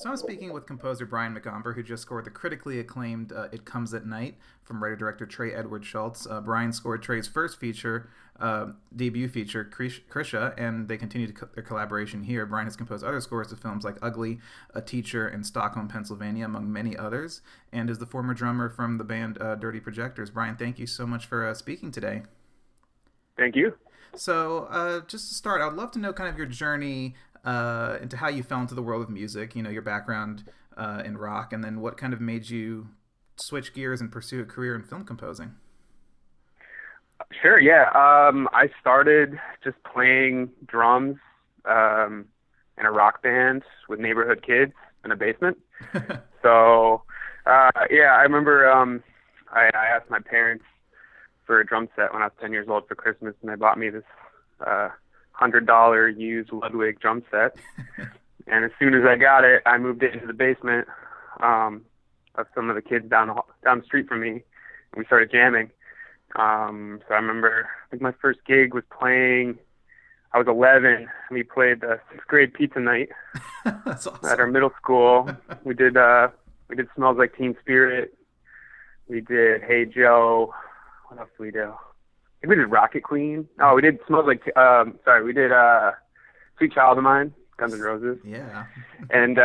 So I'm speaking with composer Brian McOmber, who just scored the critically acclaimed "It Comes at Night" from writer-director Trey Edward Shults. Brian scored Trey's first debut feature, Krisha, and they continue their collaboration here. Brian has composed other scores to films like Ugly, A Teacher, and Stockholm, Pennsylvania, among many others, and is the former drummer from the band Dirty Projectors. Brian, thank you so much for speaking today. Thank you. So just to start, I'd love to know kind of your journey into how you fell into the world of music, your background in rock, and then what kind of made you switch gears and pursue a career in film composing. Sure, yeah. I started just playing drums in a rock band with neighborhood kids in a basement. So, I remember I asked my parents for a drum set when I was 10 years old for Christmas, and they bought me this $100 used Ludwig drum set. And as soon as I got it, I moved it into the basement of some of the kids down the street from me, and we started jamming. So I remember, I think my first gig was playing, I was 11, and we played the 6th grade pizza night. That's awesome. At our middle school. We did Smells Like Teen Spirit. We did Hey Joe. What else did we do? I think we did Rocket Queen. Oh, we did we did Sweet Child of Mine, Guns N' Roses. Yeah. And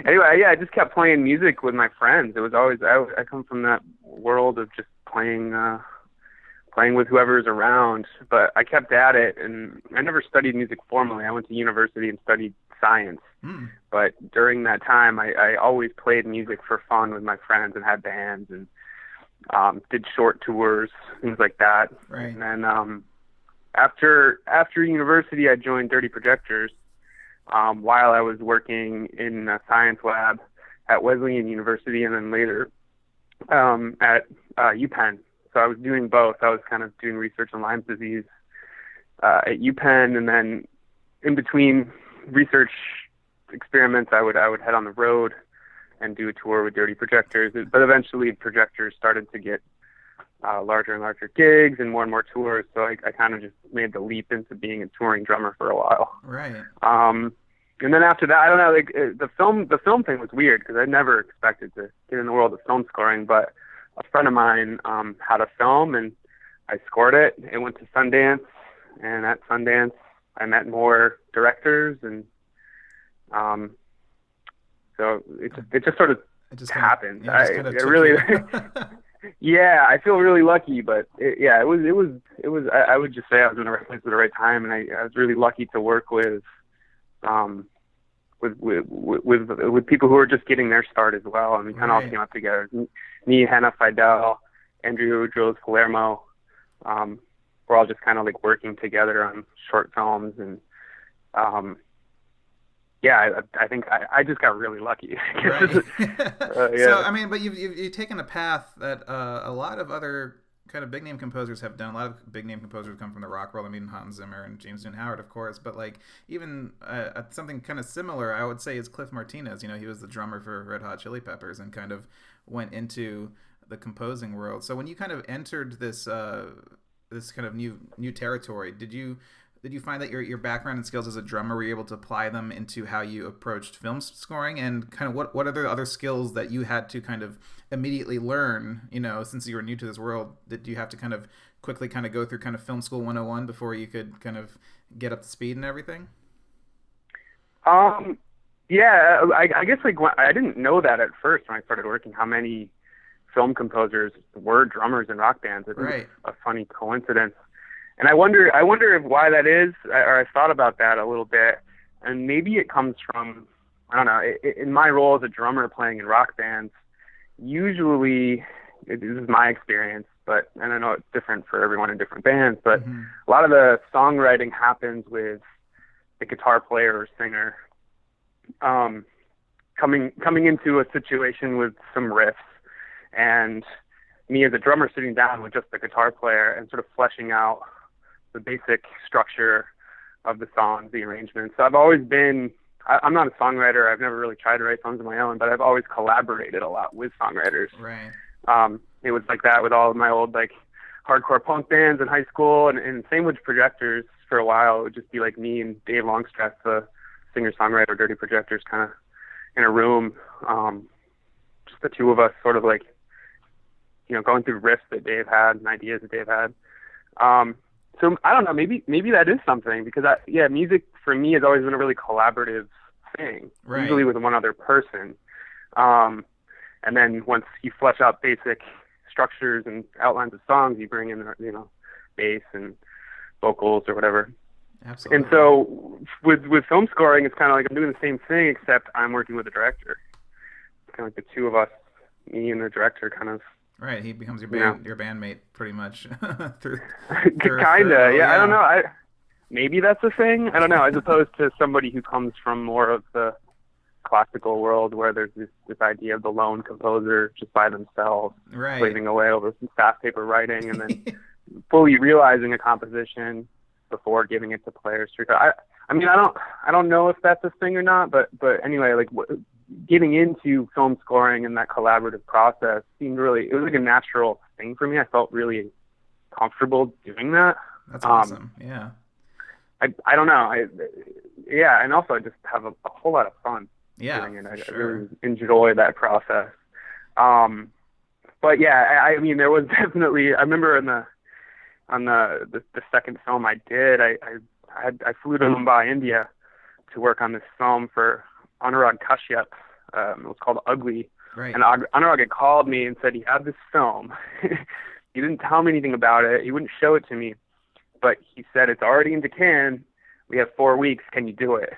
anyway, yeah, I just kept playing music with my friends. It was always, I come from that world of just playing with whoever's around, but I kept at it, and I never studied music formally. I went to university and studied science. But during that time, I always played music for fun with my friends and had bands and did short tours, things like that. Right. And then after university, I joined Dirty Projectors while I was working in a science lab at Wesleyan University, and then later at UPenn. So I was doing both. I was kind of doing research on Lyme disease at UPenn, and then in between research experiments, I would head on the road and do a tour with Dirty Projectors. But eventually, Projectors started to get larger and larger gigs and more tours. So I kind of just made the leap into being a touring drummer for a while. Right. And then after that, I don't know. The film thing was weird because I never expected to get in the world of film scoring. But a friend of mine had a film, and I scored it. It went to Sundance, and at Sundance, I met more directors, and so it just sort of happened. I feel really lucky, but it was. I would just say I was in the right place at the right time, and I was really lucky to work with people who were just getting their start as well, and we kind of all came up together. Me, Hannah Fidel, Andrew Jules Palermo, we're all just kind of like working together on short films, and I think I just got really lucky. Right. Yeah. So I mean, but you've taken a path that a lot of other kind of big name composers have done. A lot of big name composers come from the rock world. I mean, Hans Zimmer and James Newton Howard, of course, but like even something kind of similar, I would say, is Cliff Martinez. He was the drummer for Red Hot Chili Peppers and kind of went into the composing world. So when you kind of entered this this kind of new territory, did you find that your background and skills as a drummer, were you able to apply them into how you approached film scoring, and kind of what are the other skills that you had to kind of immediately learn, since you were new to this world? Did you have to kind of quickly kind of go through kind of film school 101 before you could kind of get up to speed and everything? Yeah, I guess like I didn't know that at first when I started working, how many film composers were drummers in rock bands. I think Right. It's a funny coincidence. And I wonder if why that is, or I thought about that a little bit, and maybe it comes from, I don't know, in my role as a drummer playing in rock bands, usually, this is my experience, and I know it's different for everyone in different bands, but a lot of the songwriting happens with the guitar player or singer coming into a situation with some riffs, and me as a drummer sitting down with just the guitar player and sort of fleshing out the basic structure of the songs, the arrangements. So I've always been, I'm not a songwriter. I've never really tried to write songs on my own, but I've always collaborated a lot with songwriters. Right. It was like that with all of my old like hardcore punk bands in high school, and same with Projectors for a while. It would just be like me and Dave Longstreth, the singer-songwriter of Dirty Projectors, kind of in a room, just the two of us, sort of like, going through riffs that Dave had and ideas that Dave had. So I don't know, maybe that is something, because music for me has always been a really collaborative thing, right. usually with one other person. And then once you flesh out basic structures and outlines of songs, you bring in, bass and vocals or whatever. Absolutely. And so with film scoring, it's kind of like I'm doing the same thing, except I'm working with a director. It's kind of like the two of us, me and the director, kind of. Right, he becomes your bandmate pretty much. Kinda, yeah. I don't know. Maybe that's a thing. I don't know. As opposed to somebody who comes from more of the classical world, where there's this idea of the lone composer just by themselves, right, slaving away over some staff paper writing, and then fully realizing a composition before giving it to players. I mean, I don't know if that's a thing or not, but anyway, like getting into film scoring and that collaborative process it was like a natural thing for me. I felt really comfortable doing that. That's awesome. Yeah. I don't know. And also I just have a whole lot of fun doing it. I really enjoy that process. But yeah, I mean, there was definitely, I remember on the second film I did, I flew to Mumbai, India to work on this film for Anurag Kashyap. It was called Ugly. Right. And Anurag had called me and said he had this film. He didn't tell me anything about it. He wouldn't show it to me. But he said, it's already in Japan. We have 4 weeks. Can you do it?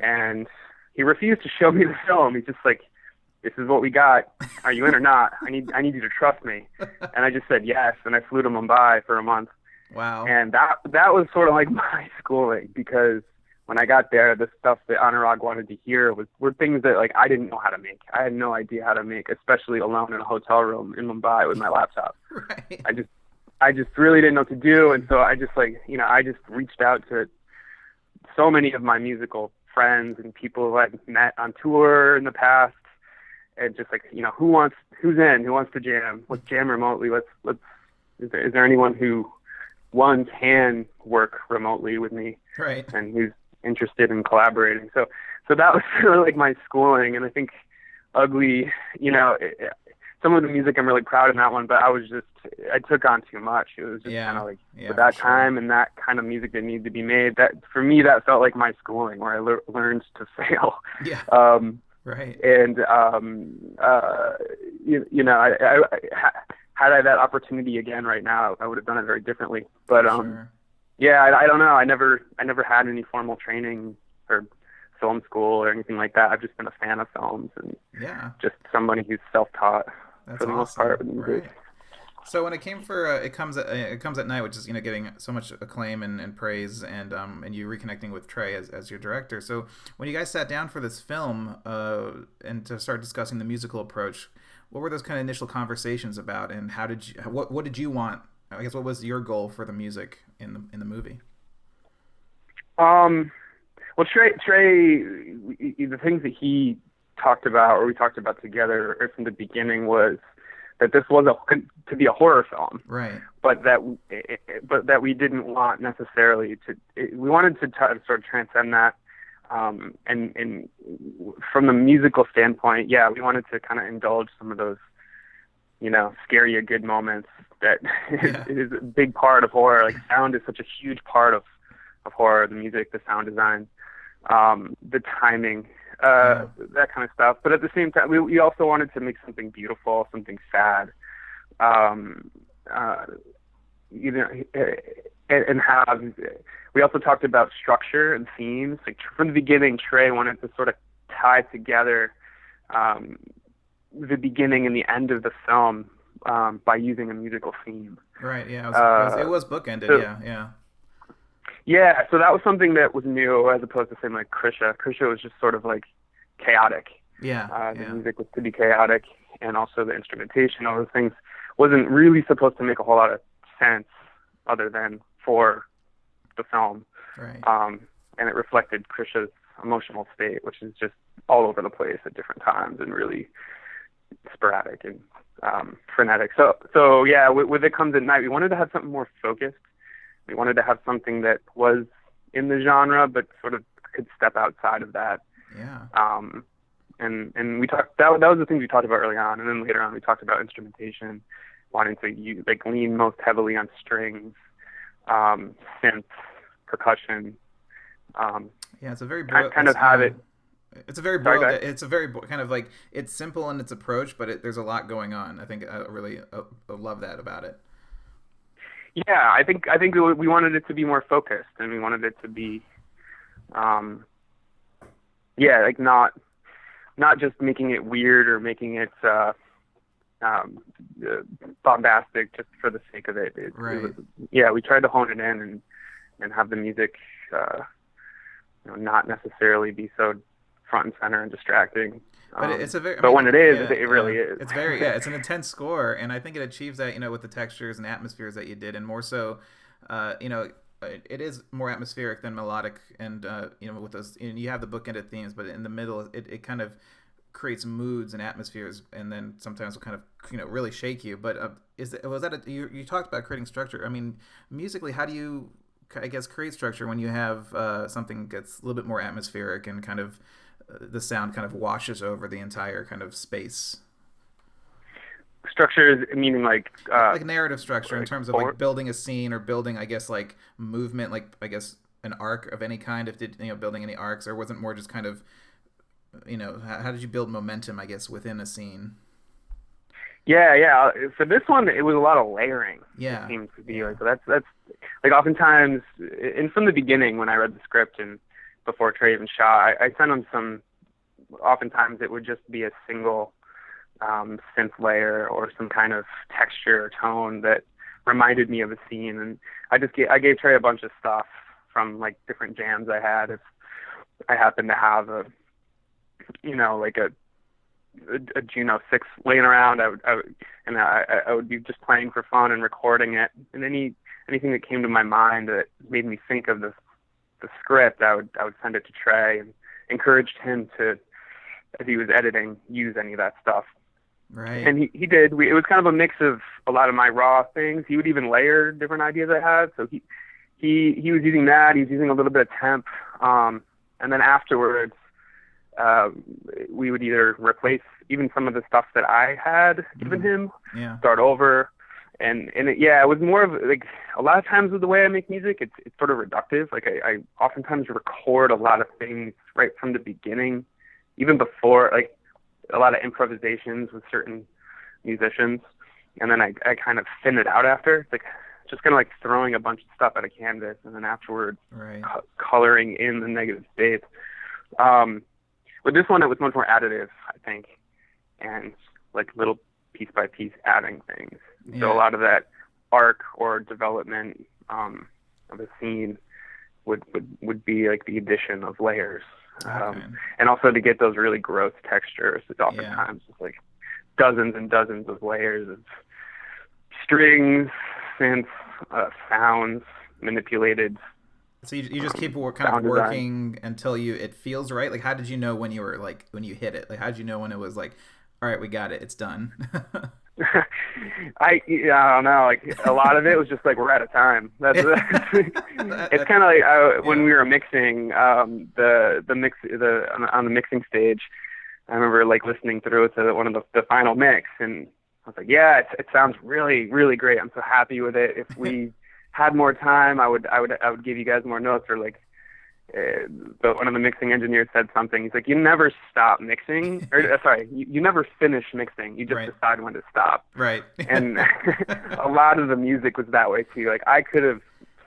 And he refused to show me the film. He's just like, this is what we got. Are you in or not? I need you to trust me. And I just said yes. And I flew to Mumbai for a month. Wow. And that was sort of like my schooling, because when I got there, the stuff that Anurag wanted to hear were things that like I didn't know how to make. I had no idea how to make, especially alone in a hotel room in Mumbai with my laptop. Right. I just really didn't know what to do, and so I just I just reached out to so many of my musical friends and people who I'd met on tour in the past, and just like, who's in, who wants to jam? Let's jam remotely. Is there anyone who can work remotely with me, right, and who's interested in collaborating? So that was sort of like my schooling, and I think Ugly, some of the music I'm really proud in that one, but I took on too much. It was just kind of like with that time and that kind of music that needed to be made. That for me, that felt like my schooling, where I learned to fail. Yeah. Right. And had I that opportunity again right now, I would have done it very differently. But sure. I don't know. I never had any formal training or film school or anything like that. I've just been a fan of films and just somebody who's self-taught. That's for the awesome. Most part. Right. So when it came for It Comes at Night, which is getting so much acclaim and praise, and you reconnecting with Trey as your director. So when you guys sat down for this film and to start discussing the musical approach, what were those kind of initial conversations about, and what did you want? I guess what was your goal for the music in the movie? Well, Trey, the things that he talked about, or we talked about together from the beginning, was that this was to be a horror film, right? But that we didn't want necessarily we wanted to sort of transcend that, and from the musical standpoint, we wanted to kind of indulge some of those, scare you good moments that is a big part of horror. Like sound is such a huge part of horror, the music, the sound design, the timing, that kind of stuff. But at the same time, we also wanted to make something beautiful, something sad, and have. We also talked about structure and themes. Like from the beginning, Trey wanted to sort of tie together the beginning and the end of the film by using a musical theme. Right. Yeah. It was bookended. So, yeah, so that was something that was new, as opposed to something like Krisha. Krisha was just sort of like chaotic. The music was to be chaotic, and also the instrumentation, all those things, wasn't really supposed to make a whole lot of sense other than for the film. Right. And it reflected Krisha's emotional state, which is just all over the place at different times and really sporadic and frenetic. So yeah, with It Comes at Night, we wanted to have something more focused. We wanted to have something that was in the genre, but sort of could step outside of that. Yeah. and we talked that was the things we talked about early on, and then later on we talked about instrumentation, wanting to lean most heavily on strings, synth, percussion. Yeah, it's a very kind of have it. It's a very broad. It's a very kind of like, it's simple in its approach, but there's a lot going on. I think I really love that about it. Yeah, I think we wanted it to be more focused, and we wanted it to be, like not just making it weird or making it bombastic just for the sake of it. Right. We tried to hone it in and have the music, not necessarily be so front and center and distracting. But it's a very. When it is, it really is. It's very it's an intense score, and I think it achieves that, with the textures and atmospheres that you did, and more so, it is more atmospheric than melodic, and with those, you have the bookended themes, but in the middle, it kind of creates moods and atmospheres, and then sometimes will kind of really shake you. But you talked about creating structure. I mean, musically, how do you, I guess, create structure when you have something that's a little bit more atmospheric and kind of the sound kind of washes over the entire kind of space? Structure meaning like narrative structure, in terms of like building a scene, or building, I guess, like movement, like I guess an arc of any kind. Building any arcs, or was it more just kind of, how did you build momentum, I guess, within a scene? Yeah. For this one, it was a lot of layering. Yeah. It seems to be like, that's like, oftentimes, and from the beginning when I read the script and before Trey even shot, I sent him some. Oftentimes, it would just be a single synth layer or some kind of texture or tone that reminded me of a scene, and I gave Trey a bunch of stuff from like different jams I had. If I happened to have a Juno 6 laying around, I would be just playing for fun and recording it, and anything that came to my mind that made me think of the script, I would send it to Trey and encouraged him to, as he was editing, use any of that stuff. Right. And he did. It was kind of a mix of a lot of my raw things. He would even layer different ideas I had. So he was using that. He was using a little bit of temp. And then afterwards, we would either replace even some of the stuff that I had given him, start over. And it was more of like, a lot of times with the way I make music, it's sort of reductive. Like I oftentimes record a lot of things right from the beginning, even before, like a lot of improvisations with certain musicians, and then I kind of thin it out after. It's like just kind of like throwing a bunch of stuff at a canvas, and then afterwards coloring in the negative states. With this one, it was much more additive, I think, and like little piece by piece adding things. Yeah. So a lot of that arc or development of a scene would be like the addition of layers. And also to get those really gross textures, it's oftentimes just like dozens and dozens of layers of strings, synths, sounds, manipulated. So you just keep kind of working design until it feels right. Like, how did you know when you hit it? Like, how did you know when it was like, all right, we got it, it's done? I don't know. Like, a lot of it was just like, we're out of time. It's kind of like when we were mixing on the mixing stage. I remember like listening through to one of the final mix, and I was like, yeah, it sounds really, really great. I'm so happy with it. If we had more time, I would give you guys more notes, or like. But one of the mixing engineers said something. He's like, you never stop mixing, or sorry, you never finish mixing. You just decide when to stop. Right. And a lot of the music was that way too. Like, I could have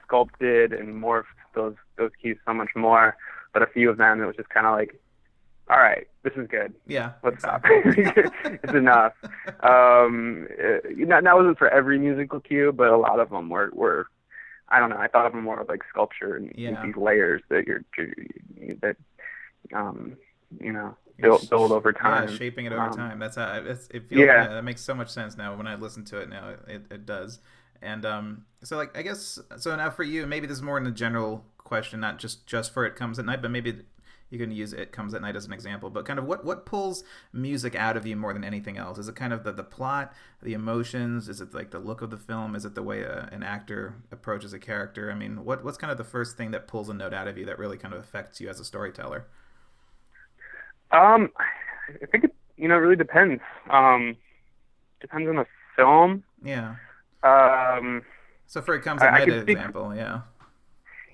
sculpted and morphed those keys so much more, but a few of them, it was just kind of like, all right, this is good. Yeah. Let's stop. It's enough. That wasn't for every musical cue, but a lot of them were. I don't know. I thought of them more of like sculpture and these layers that build over time. Yeah, shaping it over time. That's how it feels. Yeah, that makes so much sense now. When I listen to it now, it does. And so like, I guess, so now for you, maybe this is more in a general question, not just for It Comes at Night, but maybe you can use It Comes at Night as an example. But kind of what pulls music out of you more than anything else? Is it kind of the plot, the emotions? Is it like the look of the film? Is it the way an actor approaches a character? I mean, what's kind of the first thing that pulls a note out of you that really kind of affects you as a storyteller? I think it, you know, really depends. Depends on the film. Yeah. Um, So for It Comes at I Night can speak. example, yeah.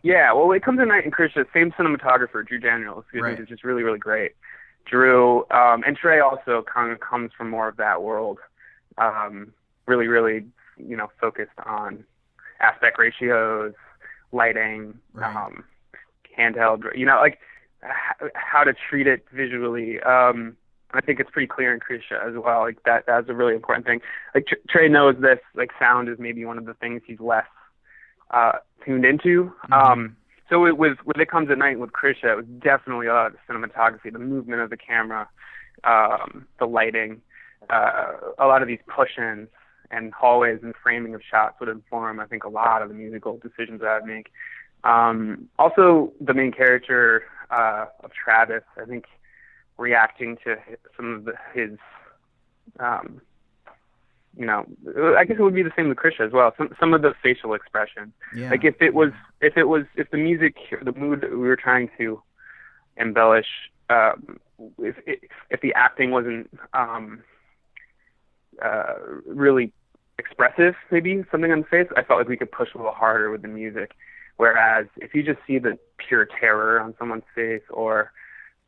Yeah, well, It Comes at Night and Krisha, same cinematographer, Drew Daniels, who I think Right. is just really, really great. Drew, and Trey also kind of comes from more of that world. Really, really, you know, focused on aspect ratios, lighting, Right. handheld, you know, like how to treat it visually. I think it's pretty clear in Krisha as well. Like that's a really important thing. Like Trey knows this. Like sound is maybe one of the things he's less tuned into. Mm-hmm. So with It Comes at Night with Krisha, it was definitely the cinematography, the movement of the camera, the lighting, a lot of these push-ins and hallways and framing of shots would inform, I think, a lot of the musical decisions that I'd make. Also, the main character of Travis, I think, reacting to some of his, you know, I guess it would be the same with Krisha as well. Some of the facial expressions, Yeah. like if the music, the mood that we were trying to embellish, if the acting wasn't really expressive, maybe something on the face, I felt like we could push a little harder with the music. Whereas if you just see the pure terror on someone's face or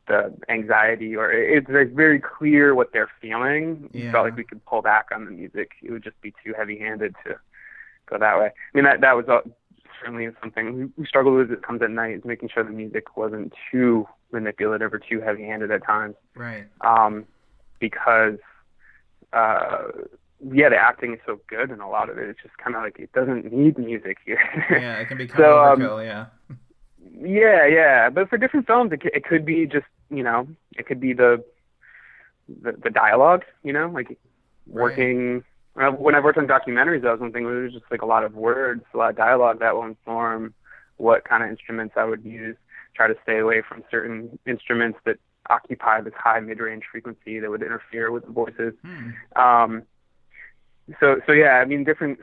the anxiety, or it's very, very clear what they're feeling, Yeah. felt like we could pull back on the music. It would just be too heavy-handed to go that way. I mean, that was certainly something we struggled with. It Comes at Night, is making sure the music wasn't too manipulative or too heavy-handed at times. Right. Because the acting is so good, and a lot of it, it's just kind of like it doesn't need music here. Yeah, it can become overkill. Yeah. Yeah. But for different films, it could be just, you know, it could be the dialogue, you know, like working. Right. When I worked on documentaries, that was one thing. It was just like a lot of words, a lot of dialogue that will inform what kind of instruments I would use. Try to stay away from certain instruments that occupy this high mid-range frequency that would interfere with the voices. So yeah, I mean, different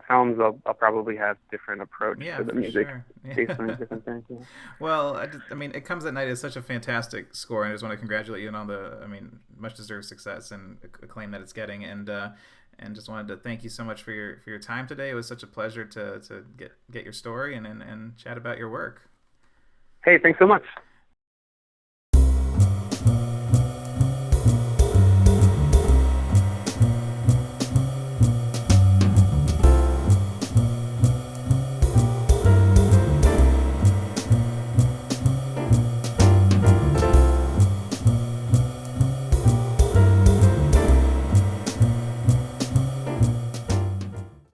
films, I'll probably have different approach to the music based on different things. Yeah. Well, I mean, It Comes at Night is such a fantastic score, and I just want to congratulate you on the, I mean, much deserved success and acclaim that it's getting, and just wanted to thank you so much for your time today. It was such a pleasure to get your story and chat about your work. Hey, thanks so much.